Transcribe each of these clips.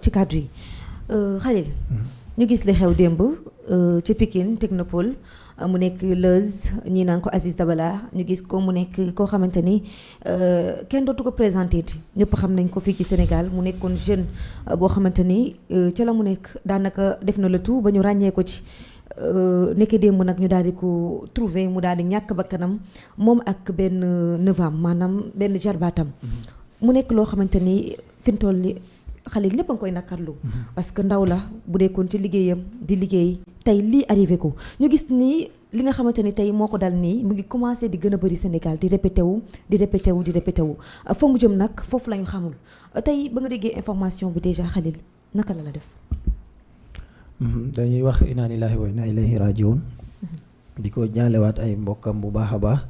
ci cadre yi Khalil ñu gis li xew démb ci Pikine Technopole mu nekk Leuz ñii naan ko Aziz Dabala ñu gis ko mu nekk koo xamante ni kenn dootu ko présenté ñëpp xam nañ ko fii ci Sénégal mu nekkoon jeune boo xamante ni ca la mu nekk daanaka def na le tout ba ñu ràññee ko ci nekk démb nag ñu daal di ko trouver mu daal di ñàkk bakkanam moom ak benn nevam maanaam benn jarbaatam mu nekk loo xamante ni fi mu toll ni Khalil lépp a ngi koy nakarlu parce que ndaw la bu dekkoon ci liggéeyam di liggéey tey lii arrivé ko ñu gis ni li nga xamante ni tey moo ko dal nii mu ngi commencé di gën a bëri Sénégal di répété wu fa mu jëm nag foofu la ñu xamul tey ba nga déggee information bi déjà Khalil naka la def. dañuy wax inna lillahi wa inna ilayhi rajiun di ko ñaalewaat ay mbokkam bu baax a baax.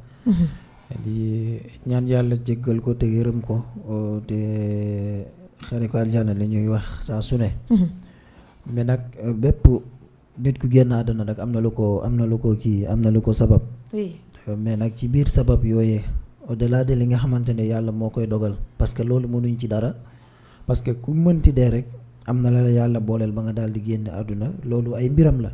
di ñaan yàlla jéggal ko te yërëm ko te xare ko aljana li ñuy wax saa su ne. mais nag bépp nit ku génn àdduna nag am na lu ko sabab. oui mais nag ci biir sabab yooyee au delà de li nga xamante ne yàlla moo koy dogal parce que loolu mënuñ ci dara parce que ku mënti dee rek am na la yàlla booleel ba nga daal di génn àdduna loolu ay mbiram la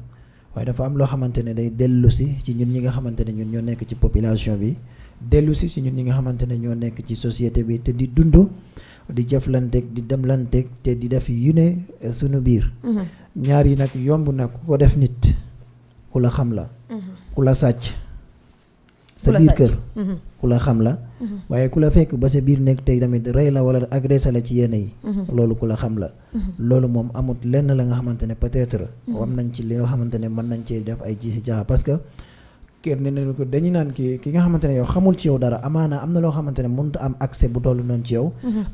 waaye dafa am loo xamante ne day dellu si ci ñun ñi nga xamante ne ñun ñoo nekk ci population bi dellu si ci ñun ñi nga xamante ne ñoo nekk ci société bi te di dund di jëflanteeg di demlanteeg te di def yu ne sunu biir. ñaar yi nag yomb na ku ko def nit ku la xam la. ku la sàcc. sa biir kër. ku la xam la. waaye ku la fekk ba sa biir nekk tey tamit rey la wala agressé la ci yenn yi. loolu ku la xam la. loolu moom amut lenn la nga xamante ne peut-être. am nañ ci li nga xamante ne mën nañ cee def ay ji jaa parce que. kër ne nañu ko dañu naan ki nga xamante ne yow xamul ci yow dara amaana am na loo xamante ne mënut am accès bu toll noonu ci yow.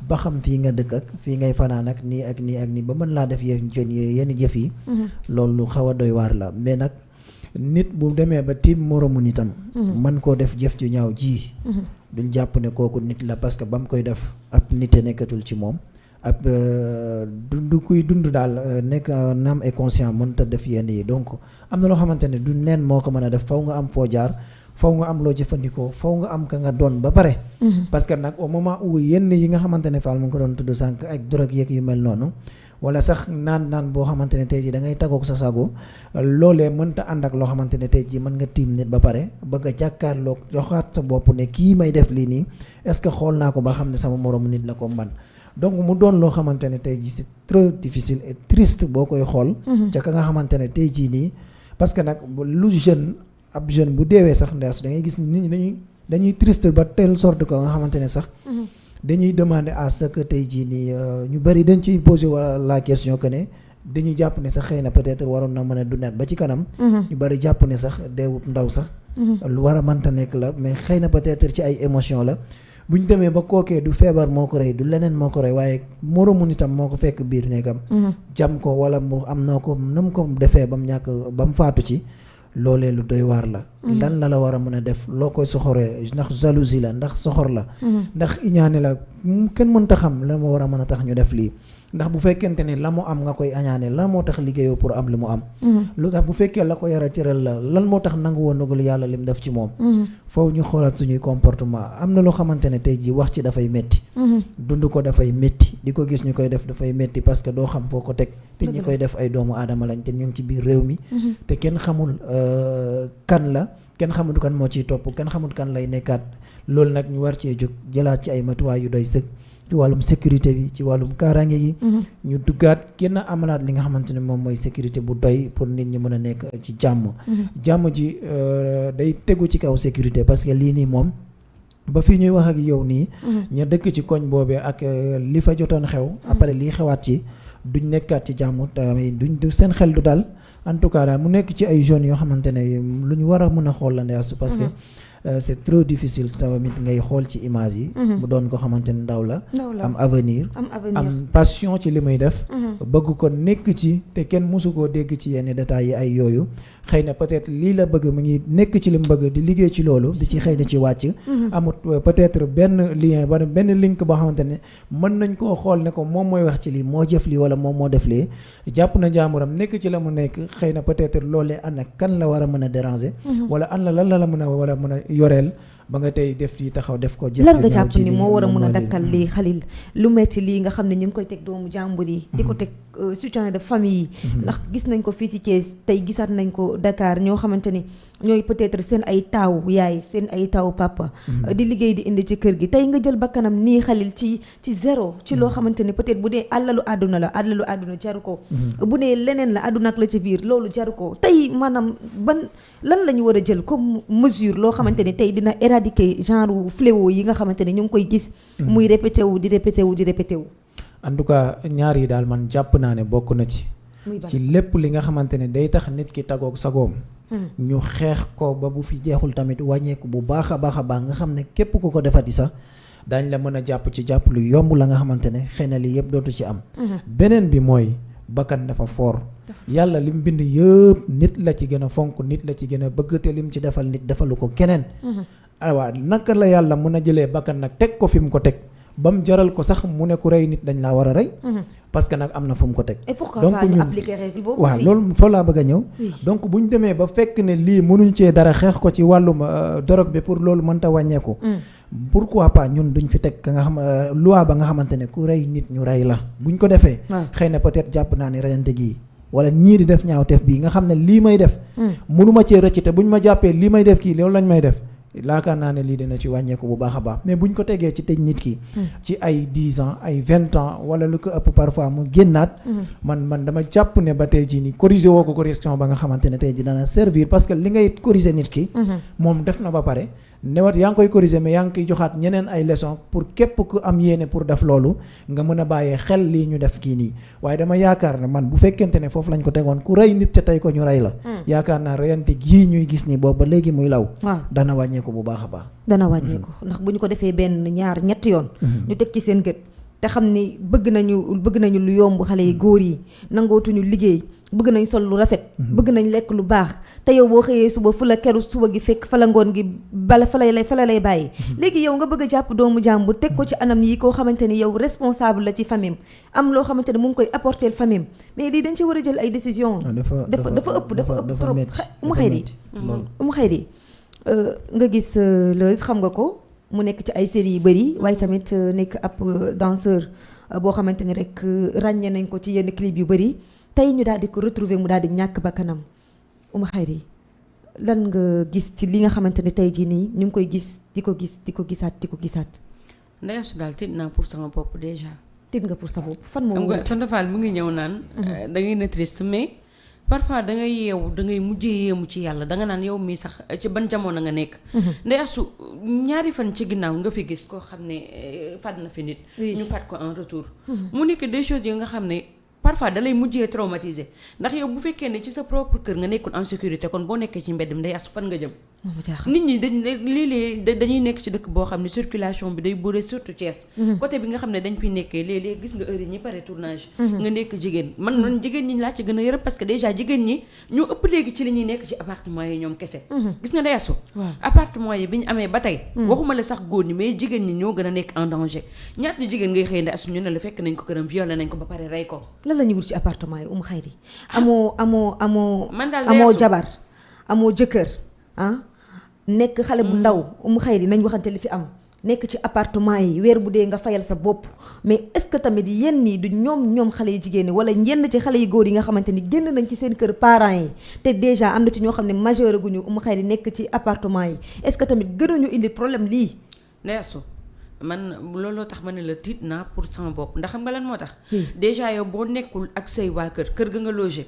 ba xam fii nga dëkk ak fii ngay fanaan ak nii ak nii ak nii ba mën laa def yenn jëf yi. loolu xaw a doy waar la mais nag nit bu demee ba tiim moromu nitam. mën koo def jëf ju ñaaw ji. duñ jàpp ne kooku nit la parce que ba mu koy def ab nite nekkatul ci moom. ab du kuy dund daal nekk naam et conscient mënut a def yenn yi donc am na loo xamante ne du neen moo ko mën a def faw nga am foo jaar faw nga am loo jëfandikoo faw nga am ka nga doon ba pare. parce que nag au moment où yenn yi nga xamante ne Fall mu ngi ko doon tudd sànq ak drogue yeeg yu mel noonu wala sax naan boo xamante ne tey jii da ngay tagoog sa sago loolee mënta ànd ak loo xamante ne tey jii mën nga tiim nit ba pare bëgg a jàkkaarloog joxaat sa bopp ne kii may def lii nii est-ce que xool naa ko ba xam ne sama moromu nit la ko man donc mu doon loo xamante ne tey jii c'est trop difficile et triste boo koy xool. ca ka nga xamante ne tey jii nii parce que nag lu ab jeune bu deewee sax ndees da ngay gis nit ñi dañuy triste ba telle sorte que nga xamante ne sax. dañuy demander à ce que tey jii nii ñu bari dañ ciy poser wala la question que ne dañuy jàpp ne sax xëy na peut-être waroon na mën a dundaat ba ci kanam. ñu bari jàpp ne sax deewub ndaw sax. lu war a mënta nekk la mais xëy na peut-être ci ay émotion la. bu ñu demee ba kookee du feebar moo ko rey du leneen moo ko rey waaye moromu nitam moo ko fekk biir néegam jam ko wala mu am noo ko na mu ko defee ba mu ñàkk ba mu faatu ci loolee lu doy waar la. lan la war a mën a def loo koy soxoree ndax jalousie la ndax soxor la. ndax iñaane la kenn mënta xam la moo war a mën a tax ñu def lii. ndax bu fekkente ne la mu am nga koy añaane lan moo tax liggéeyoo pour am li mu am. lu tax bu fekkee la ko yara cëral la lan moo tax nangu woon nagul yàlla lim def ci moom. foofu ñu xoolaat suñuy comportement am na loo xamante ne tey jii wax ci dafay métti. dund ko dafay métti di ko gis ñu koy def dafay métti parce que doo xam foo ko teg. te ñi koy def ay doomu aadama lañ te ñu ngi ci biir réew mi. te kenn xamul kan la kenn xamul kan moo ciy topp kenn xamul kan lay nekkaat loolu nag ñu war cee jóg jëlaat ci ay matuwaay yu doy sëkk. ci wàllum sécurité bi ci wàllum kaaraange gi. ñu duggaat kenn amalaat li nga xamante ne moom mooy sécurité bu doy pour nit ñi mën a nekk ci jàmm. jàmm ji day tegu ci kaw sécurité parce que lii nii moom ba fii ñuy wax ak yow nii. ña dëkk ci koñ boobee ak li fa jotoon xew. après lii xewaat ci duñ nekkaat ci jàmm tamit du seen xel du dal en tout cas daal mu nekk ci ay jeunes yoo xamante ne lu ñu war a mën a xool la ndeyasu parce que. c'est trop difficile tamit ngay xool ci image yi. mu doon ko xamante ne ndaw la. am avenir am passion ci li muy def. bëgg ko nekk ci te kenn mosu koo dégg ci yenn détails yi ay yooyu xëy na peut-être lii la bëgg mu ngi nekk ci li mu bëgg di liggéey ci loolu di ci xëy na ci wàcc. amut peut-être benn lien wala benn link boo xamante ne mën nañ koo xool ne ko moom mooy wax ci lii moo jëf lii wala moom moo def lii jàpp na jaamuram nekk ci la mu nekk xëy na peut-être loolee ana kan la war a mën a déranger. wala an la lan la mën a war a mën a yoreel ba nga tey def yi taxaw def ko jëf lan nga jàpp ni moo war a mën a dakkal lii Khalil lu metti lii nga xam ne ñu ngi koy teg doomu jàmbur yi di ko teg soutien de famille yi ndax gis nañ ko fii ci Thiès tey gisaat nañ ko Dakar ñoo xamante ni ñooy peut-être seen ay taaw yaay seen ay taaw papa di liggéey di indi ci kër gi tey nga jël bakkanam nii Khalil ci zéro ci loo xamante ni peut-être bu dee àllalu àdduna jaru ko bu dee leneen la àdduna ak la ci biir loolu jaru ko tey maanaam lan la ñu war a jël comme mesure loo xamante ni tey dina éradiquer genre fléau yi nga xamante ni ñu ngi koy gis muy répété wu di répété wu di répété wu. En tout cas ñaar yi daal man jàpp naa ne bokk na ci lépp li nga xamante ne day tax nit ki tagoog sagoom ñu xeex ko ba bu fi jeexul tamit wàññeeku bu baax a baax nga xam ne képp ku ko defati sax daañ la mën a jàpp ci jàpp lu yomb la nga xamante ne xëy na lii yëpp dootu ci am. beneen bi mooy bakkan dafa foor yàlla lim bind yëpp nit la ci gën a fonk nit la ci gën a bëgg te lim ci defal nit defalu ko keneen. waaw naka la yàlla mën a jëlee bakkan nag teg ko fi mu ko teg ba mu jaral ko sax mu ne ku rey nit dañ laa war a rey. parce que nag am na fu mu ko teg. et pourquoi pas ñu appliquer règle boobu waaw loolu foo laa bëgg a ñëw. donc bu ñu demee ba fekk ne lii mënuñ cee dara xeex ko ci wàllum drogue bi pour loolu mënta wàññeeku. pourquoi pas ñun duñ fi teg ka nga xam loi ba nga xamante ne ku rey nit ñu rey la buñ ko defee. xëy na peut-être jàpp naa ne reyante gii wala ñii di def ñaawteef bii nga xam ne lii may def. mënuma cee rëcc te buñ ma jàppee lii may def kii loolu lañ may def. laakaar naa ne lii dina ci wàññeeku bu baax a baax mais buñ ko tegee ci tëj nit ki. ci ay 10 ans ay 20 ans wala lu ko ëpp parfois mu génnaat. man dama jàpp ne ba tey jii nii corriger woo ko correction ba nga xamante ne tey jii dana servir parce que li ngay corriger nit ki. moom def na ba pare. newat yaa ngi koy corriger mais yaa ngi koy joxaat ñeneen ay leçon pour képp ku am yéene pour def loolu nga mën a bàyyee xel lii ñu def kii nii waaye dama yaakaar ne man bu fekkente ne foofu lañ ko tegoon ku rey nit ca tey ko ñu rey la. yaakaar naa reyante gii ñuy gis ni boobu ba léegi muy law. dana wàññeeku bu baax a baax. dana wàññeeku ndax bu ñu ko defee benn ñaar ñetti yoon. ñu teg ci seen gët. te xam ni bëgg nañu lu yomb xale yi góor yi nangootuñu liggéey bëgg nañ sol lu rafet. bëgg nañ lekk lu baax te yow boo xëyee suba fu la keru suba gi fekk fa la ngoon gi bala fa la lay bàyyi. léegi yow nga bëgg a jàpp doomu jàmbur teg ko ci anam yi koo xamante ni yow responsable la ci famille am loo xamante ne mu ngi koy apporter famille mais lii dañ ci war a jël ay décisions. dafa ëpp trop mu xëy di nga gis Leuz xam nga ko. mu nekk ci ay séries yu bëri waaye tamit nekk ab danseur boo xamante ni rek ràññee nañ ko ci yenn clip yu bëri tey ñu daal di ko retrouver mu daal di ñàkk bakkanam Oumou Khayri lan nga gis ci li nga xamante ne tey jii nii ñu ngi koy gis di ko gisaat. Ndeye daal tiit naa pour sama bopp déjà. tiit nga pour sa bopp fan moom. Tonton Fall mu ngi ñëw naan. da ngay ne triste mais. parfois da ngay yeewu da ngay mujjee yéemu ci yàlla danga naan yow mii sax ci ban jamono nga nekk. Ndeye Astou ñaari fan ci ginnaaw nga fi gis koo xam ne faat na fi nit. ñu faat ko en retour. mu nekk des choses yi nga xam ne parfois da lay mujjee traumatisé ndax yow bu fekkee ne ci sa propre kër nga nekkul en sécurité kon boo nekkee ci mbedd mi Ndeye Astou fan nga jëm. nit ñi dañuy nekk ci dëkk boo xam ne circulation bi day bëre surtout Thiès. côté bi nga xam ne dañ fiy nekkee léeg-léeg gis nga heure yi ñi pare tournage. nga nekk jigéen man jigéen ñi laa ci gën a yërëm parce que déjà jigéen ñi ñoo ëpp léegi ci li ñuy nekk ci appartement yi ñoom kese. gis nga Ndeye Astou appartement yi bi ñu amee ba tey. waxuma la sax góor ñi mais jigéen ñi ñoo gën a nekk en danger ñaata jigéen ngay xëy Ndeye Astou ñu ne la fekk nañ ko këram violé nañ ko ba pare rey ko. lan la ñuy wut ci appartement yi Oumou Khayri amoo jabar amoo jëkkër nekk xale bu ndaw Oumou Khayri nañ waxante li fi am nekk ci appartement yi weer bu dee nga fayal sa bopp mais est-ce que tamit yenn yi du ñoom xale yi jigéen ñi wala yenn ci xale yi góor yi nga xamante ni génn nañ ci seen kër parents yi te déjà am na ci ñoo xam ne majeur guñu Oumou Khayri nekk ci appartement yi est-ce que tamit gënuñu indi problème lii. Ndeye Astou man looloo tax ma ne la tiit naa pour sama bopp ndax xam nga lan moo tax. déjà yow boo nekkul ak say waa kër ga nga logé.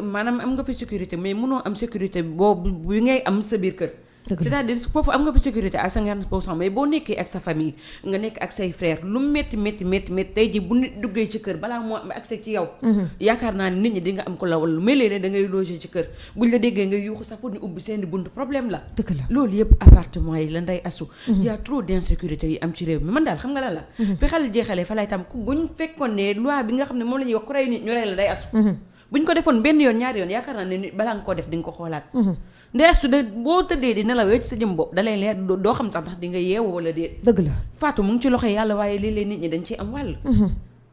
maanaam am nga fi sécurité mais munoo am sécurité boobu bi ngay am sa biir kër. c'est-à-dire foofu am nga fi sécurité à 50% mais boo nekkee ak sa famille nga nekk ak say frère lu métti tey ji bu nit duggee ci kër balaa moo am accès ci yow. yaakaar naa ne nit ñi di nga am ko la wala mais léeg-léeg da ngay loger ci kër buñ la déggee ngay yuuxu sax pour ñu ubbi seeni buntu problème la. loolu yëpp appartement yi la Ndeye Astou. y a trop d'insécurité yi am ci réew mi man daal xam nga lan la. fi xale jeexalee fa lay tam buñ fekkoon ne loi bi nga xam ne moom la ñuy wax ku rey nit ñu rey la Ndeye Astou. buñ ko defoon benn yoon ñaari yoon yaakaar naa ne nit balaa nga koo def di nga ko xoolaat. Ndeye Astou de boo tëddee di nelawee ci sa jëm bopp dalay leer doo xam sax ndax di nga yeewu wala déet. dëgg la Fatou mu ngi ci loxo yàlla waaye léeg-léeg nit ñi dañ ciy am wàll.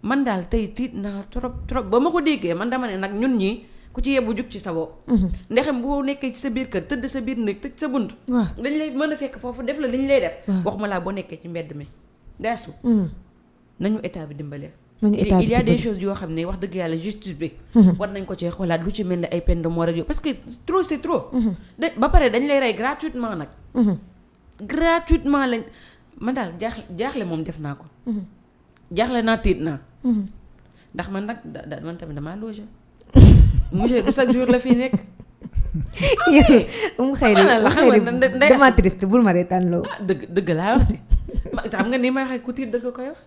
man daal tey tiit naa trop ba ma ko déggee man dama ne nag ñun ñi ku ci yebbu jug ci sa bopp. ndexem boo nekkee ci sa biir kër tëdd sa biir néeg tëj sa bunt. dañ lay mën a fekk foofu def la li ñu lay def. waxuma laa boo nekkee ci mbedd mi daasu. nañu état bi dimbale. il y a des choses yoo xam ne wax dëgg yàlla justice bi. war nañ ko cee xoolaat lu ci mel ne ay peine de mort ak yow parce que trop c'est trop. ba pare dañ lay rey gratuitement nag. gratuitement lañ man daal jaaxle moom def naa ko. jaaxle naa tiit naa. ndax man nag man tamit damaa logé. monsieur du chaque jour la fi nekk. xëy na dama triste bul ma reetaan loo. dëgg laa wax de xam nga ni may waxee ku tiit dëgg koy wax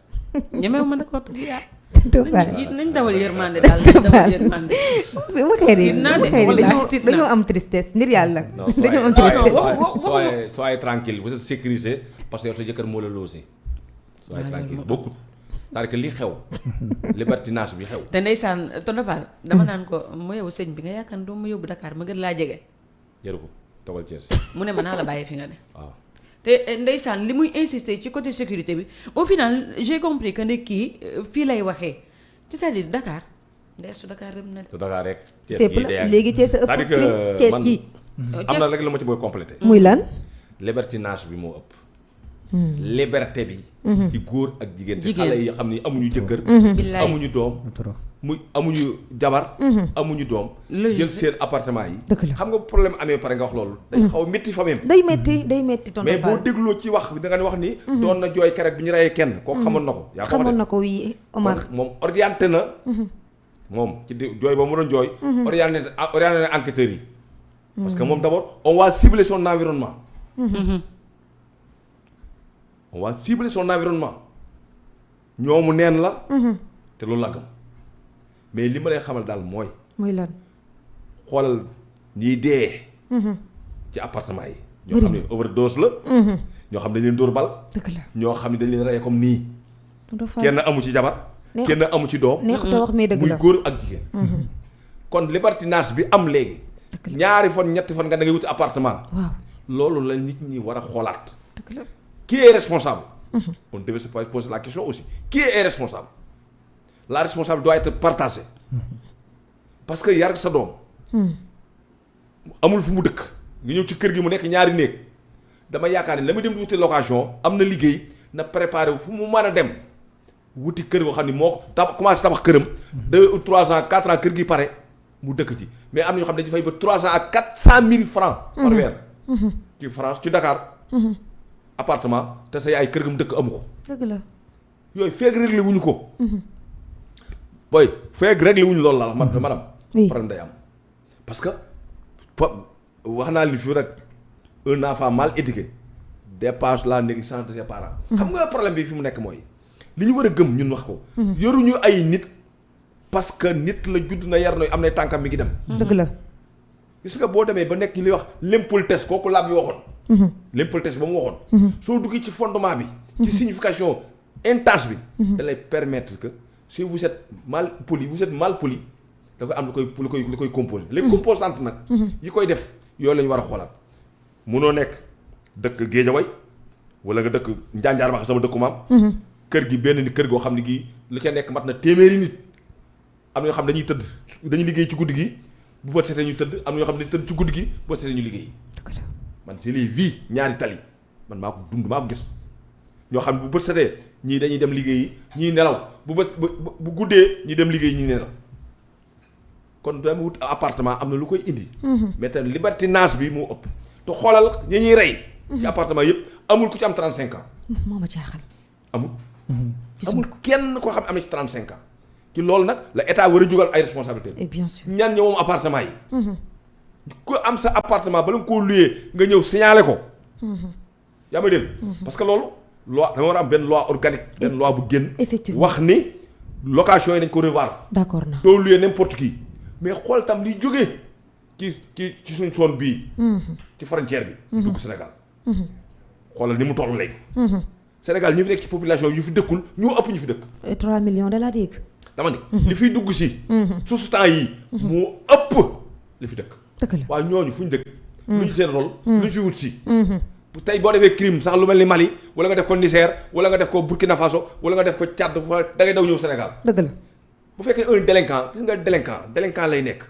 ñemewu ma nag wax dëgg yàlla. nañ dawal yërmande daal nañ dawal yërmande. mu xëy dañoo am tristesse ngir yàlla. dañoo am tristesse. soyez tranquille vous êtes sécurisé parce que yow sa jëkkër moo la logé. soyez tranquille bokkut. c'est-à-dire que li xew libertinage bi xew. te ndeysaan tonofal dama naan ko mu yow sëñ bi nga yaakaar ne doo ma yóbbu Dakar ma gën laa jege. jëru ko togal Thiès. mu ne ma naa la bàyyi fi nga ne. waaw te ndeysaan li muy insister ci côté sécurité bi au final j'ai compris que ne kii fii lay waxee c'est-à-dire Dakar ndeesu Dakar rëm na. te Dakar rek. fépp la léegi Thiès a ëpp. c'est-à-dire que Thiès kii. am na rek la ma ci bëgg complété. muy lan. libertinage bi moo ëpp. liberté bi. ci góor ak jigéen. ci xale yi xam ni amuñu jëkkër. amuñu doom. muy amuñu jabar. amuñu doom. jël seen appartement yi. xam nga problème amee pare nga wax loolu. day xaw a métti famille day métti tonton mais boo dégloo ci wax bi da nga wax ni. doon na jooy keroog bi ñu reyee kenn. kooku xamoon na ko. yaa xamoon na ko oui Omar. moom orienté na. moom ci jooy ba mu doon jooy. orienté na enquêteurs yi. parce que moom d'abord on va cibler son environnement. on va cibler son environnement ñoomu neen la. te loolu la gëm mais li ma lay xamal daal mooy. muy lan. xoolal ñiy dee. ci appartement yi. ñoo xam ne overdose la. ñoo xam ne dañ leen dóor bal. dëgg la ñoo xam ne dañ leen rey comme nii. kenn amu ci jabar. kenn amu ci doom. neex te wax mais dëgg la muy góor ak jigéen. kon libertinage bi am léegi. ñaari fan ñetti fan nga da ngay wuti appartement. waaw loolu la nit ñi war a xoolaat. dëgg la. Qui est responsable? On devait se poser la question aussi. Qui est responsable? La responsabilité doit être partagée. Parce que yar sa doom. amul fu mu dëkk. nga ñëw ci kër gi mu nekk ñaari néeg. dama yaakaar ni la muy dem di wuti location am na liggéey na préparé fu mu mën a dem wuti kër goo xam ni moo commencé tabax këram. 2 ou 3 ans 4 ans kër gi pare mu dëkk ci mais am na ñoo xam ne dañu fay ba 3 ans ak 400 000 francs par weer. ci France ci Dakar. appartement te sa yaay kër ga mu dëkk amu ko. dëgg la. yooyu feeg réglé wuñu ko. booy feeg réglé wuñu loolu la madame. problème day am parce que wax naa li fi rek un enfant mal éduqué dépasse la négligence de ses parents. xam nga problème bi fi mu nekk mooy li ñu war a gëm ñun wax ko. yoruñu ay nit parce que nit la judd na yar na am na tànkam mi ngi dem. dëgg la. gis nga boo demee ba nekk li wax l'impolitesse kooku laa bi waxoon. l'impolitesse ba mu waxoon. soo duggee ci fondement bi. ci signification intense bi. da lay permettre que si vous êtes mal poli da koy am lu koy composé. les composantes nag. yi koy def yooyu la ñu war a xoolaat. munoo nekk dëkk Géejawaay wala nga dëkk Njaanjaar ma sama dëkku maam. kër gi benn ni kër goo xam ne gii lu ca nekk mat na téeméeri nit. am na ñoo xam dañuy tëdd dañuy liggéey ci guddi gi bu bët setee ñu tëdd am na ñoo xam ne dañuy tëdd ci guddi gi bu bët setee ñu liggéey. man je l'ai vu ñaari tali man maa ko dund maa ko gis ñoo xam ne bu bët setee ñii dañuy dem liggéeyi ñii nelaw bu guddee ñii dem liggéey ñii nelaw kon dama wut appartement am na lu koy indi. mais tamit libertinage bi moo ëpp te xoolal ñi ñuy rey. ci appartement yëpp amul ku ci am 35 ans. moo ma jaaxal. amul. amul kenn koo xam am na ci 35 ans. ci loolu nag la état war a jugal ay responsabilités. et bien sûr ñan ñoo moom appartement yi. ku am sa appartement bala nga koo luyee nga ñëw signaler ko. yaa ma dégg. parce que loolu loi da nga war a am benn loi organique. benn loi bu génn. effectivement wax ni location yi dañ ko revoir. d'accord naa doo luyee n'importe qui mais xool tam liy jógee ci suñ zone bii. ci frontière bi. dugg Sénégal. xoolal ni mu toll léegi. Sénégal ñu fi nekk ci population yu fi dëkkul ñoo ëpp ñu fi dëkk. 3 millions de la dégg. dama ni li fiy dugg si. su temps yii. moo ëpp li fi dëkk. dëgg la waaye ñooñu fu ñu dëkk. lu ñu seen rôle. lu ñu fi wut si. tey boo defee crime sax lu mel ni Mali wala nga def ko Niger wala nga def ko Burkina Faso wala nga def ko Tchad da ngay daw ñëw Sénégal. dëgg la. bu fekkee un délinquant gis nga délinquant lay nekk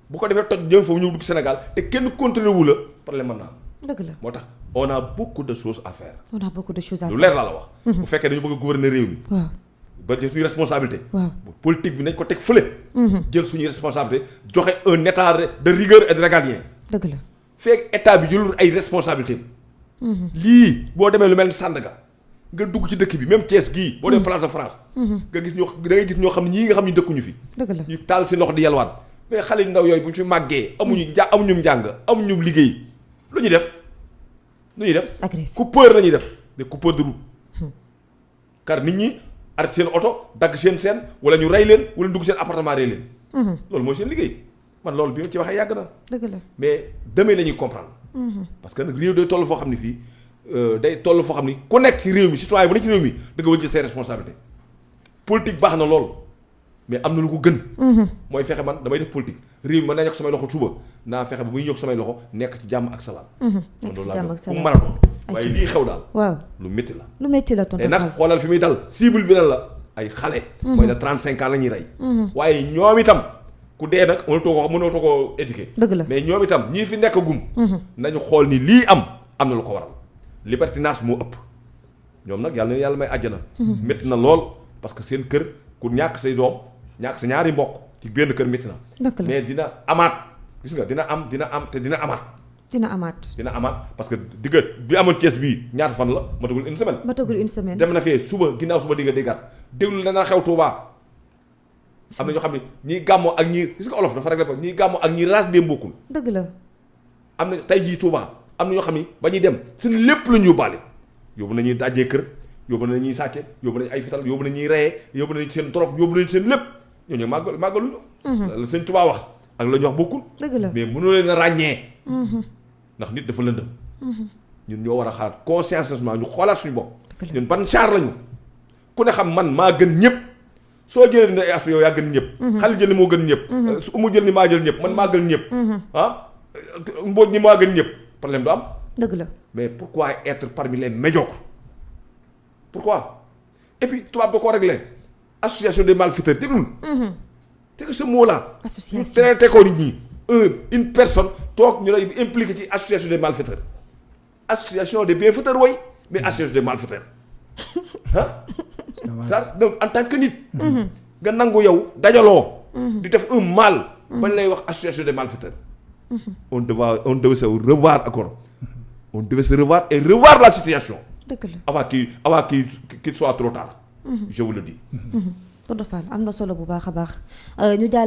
bu ko defee toj ñëw foofu ñëw dugg Sénégal te kenn contrôlé wu la problème mën naa am. dëgg la moo tax on a beaucoup de choses à faire. on a beaucoup de choses à lu faire. leer laa la wax. bu fekkee dañu bëgg a gouverner réew mi. waaw ba jël suñu responsabilité. waaw politique bi nañ ko teg fële. jël suñuy responsabilité joxe un état de rigueur et de régalien. dëgg la. fekk état bi jëlul ay responsabilités lii boo demee lu mel ni Sandaga nga dugg ci dëkk bi même Thiès gii. boo demee Place de France. nga gis ñoo da ngay gis ñoo xam ne ñii nga xam ne dëkkuñu fi. dëgg la ñu taal si loxo di yalwaan mais xale yu ndaw yooyu bu ñu fi màggee amuñu njàng amuñu liggéey lu ñuy def. lu ñuy def agressif coupeur la ñuy def des coupeurs de route. car nit ñi arrêté seen oto dagg seen wala ñu rey leen wala dugg seen appartement rey leen. loolu mooy seen liggéey man loolu bi ma ci waxee yàgg na. dëgg la mais demain la ñuy comprendre. parce que nag réew day toll foo xam ne fii day toll foo xam ni ku nekk ci réew mi citoyen bu nekk ci réew mi da nga wëjjee ses responsabilités. politique baax na lool mais am na lu ko gën. mooy fexe man damay def politique réew mi mën naa ñàkk samay loxo suba naa fexe ba muy ñëw samay loxo nekk ci jàmm ak salaam. nekk ci jàmm ak salaam mu mën a doon waaye lii xew daal. waaw lu métti la. lu métti la tonton te nag xoolal fi muy dal cible bi lan la ay xale. mooy de 35 ans la ñuy rey. waaye ñoom itam ku dee nag mënatoo ko éduquer. dëgg la mais ñoom itam ñii fi nekk gum. nañu xool ni lii am na lu ko waral libertinage moo ëpp ñoom nag yàlla na yàlla may àjjana. métti na lool parce que seen kër ku ñàkk say doom ñàkk sa ñaari mbokk ci benn kër métti na. dëgg la mais dina amaat gis nga dina am te dina amaat. dina amaat parce que digga bi amoon Thiès bii ñaata fan la matagul une semaine. matagul une semaine. dem na fee ginnaaw suba digga déggaat déglu dana xew Touba. am na ñoo xam ne ñii gàmmoo ak ñii gis nga olof dafa rek la ko ñii gàmmoo ak ñii raas dem bokkul. dëgg la. am na tey jii Touba am na ñoo xam ni ba ñuy dem suñu lépp la ñu yóbbaale yóbbu nañuy dajee kër yóbbu nañuy sàcce yóbbu nañu ay fital yóbbu nañuy reyee yóbbu nañu seen drogue yóbbu nañu seen lépp ñooñu màggaluñu. la sëñ Touba wax ak la ñu wax bokkul. dëgg la mais mënoo leen a ràññee. ndax nit dafa lëndëm. ñun ñoo war a xalaat consciencieusement ñu xoolaat suñu bopp. ñun ban char lañu ku ne xam man maa gën ñëpp soo jëlee ne as yow yaa gën ñëpp. xale jël ni moo gën ñëpp. su umu jël ni maa jël ñëpp man maa gën ñëpp. Mbodj ni maa gën ñëpp problème du am. dëgg la mais pourquoi être parmi les médiocres pourquoi et puis tubaab da koo réglé association des malfaiteurs déglul. c'est que ce mot là. association ñu traité ko nit ñi une personne toog ñu lay impliqué ci association des malfaiteurs association des bienfaiteurs way mais association des malfaiteurs ça donc en tant que nit. nga nangu yow dajaloo. di def un mal. bañ lay wax association des malfaiteurs. on devait se revoir encore. on devait se revoir et revoir la situation. dëgg la avant qu'il soit trop tard. je vous le dis. tonton Fall am na solo bu baax a baax ñu jàll